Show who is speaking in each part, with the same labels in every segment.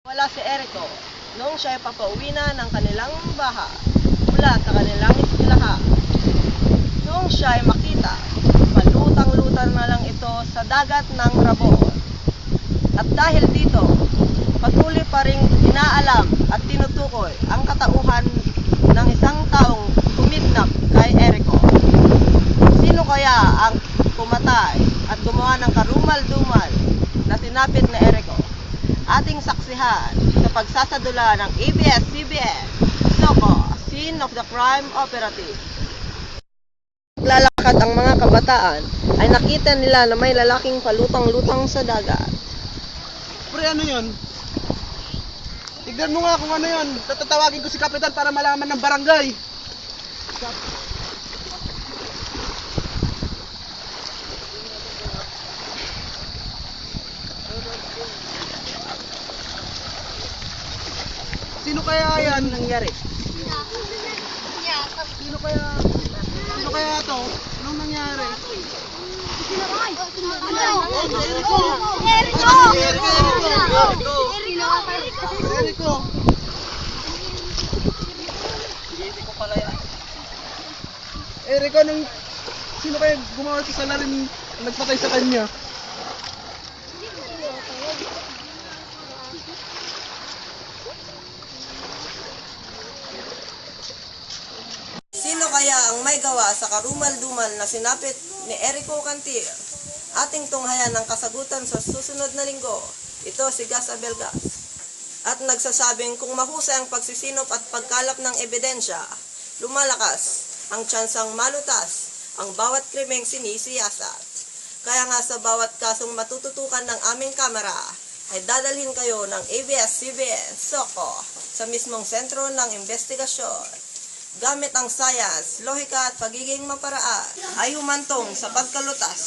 Speaker 1: Wala si Erico noong siya ay papauwi na ng kanilang baha mula sa kanilang eskwelahan. Noong siya ay makita, palutang-lutang na lang ito sa dagat ng Rabon. At dahil dito, patuloy pa ring inaalam at tinutukoy ang katauhan ng isang taong kumidnap kay Erico. Sino kaya ang pumatay at gumawa ng karumal-dumal na sinapit na Erico? Ating saksihan sa pagsasadula ng ABS-CBN, SOCO, Scene of the Crime Operative. Naglalakad ang mga kabataan ay nakita nila na may lalaking palutang-lutang sa dagat.
Speaker 2: Pre, ano yun? Tignan mo nga kung ano yun. Tatatawagin ko si Kapitan para malaman ng barangay. Sino kaya yan?
Speaker 1: Ano nangyari?
Speaker 2: Sino kaya to? Anong nangyari? Erico! Erico, sino kaya gumawa sa salarin nagpatay sa kanya?
Speaker 1: Sino kaya ang may gawa sa karumal-dumal na sinapit ni Erico Cantil? Ating tunghayan ng kasagutan sa susunod na linggo. Ito si Gas Abelgas. At nagsasabing kung mahusay ang pagsisinop at pagkalap ng ebidensya, lumalakas ang tsansang malutas ang bawat krimeng sinisiyasat. Kaya nga sa bawat kasong matututukan ng aming kamera, ay dadalhin kayo ng ABS-CBN, SOCO, sa mismong sentro ng investigasyon. Gamit ang science, lohika at pagiging maparaan, ay humantong sa pagkalutas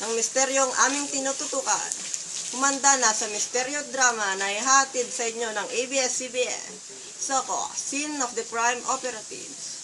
Speaker 1: ng misteryong aming tinututukan. Humanda na sa misteryo drama na ihatid sa inyo ng ABS-CBN, SOCO, Scene of the Crime Operatives.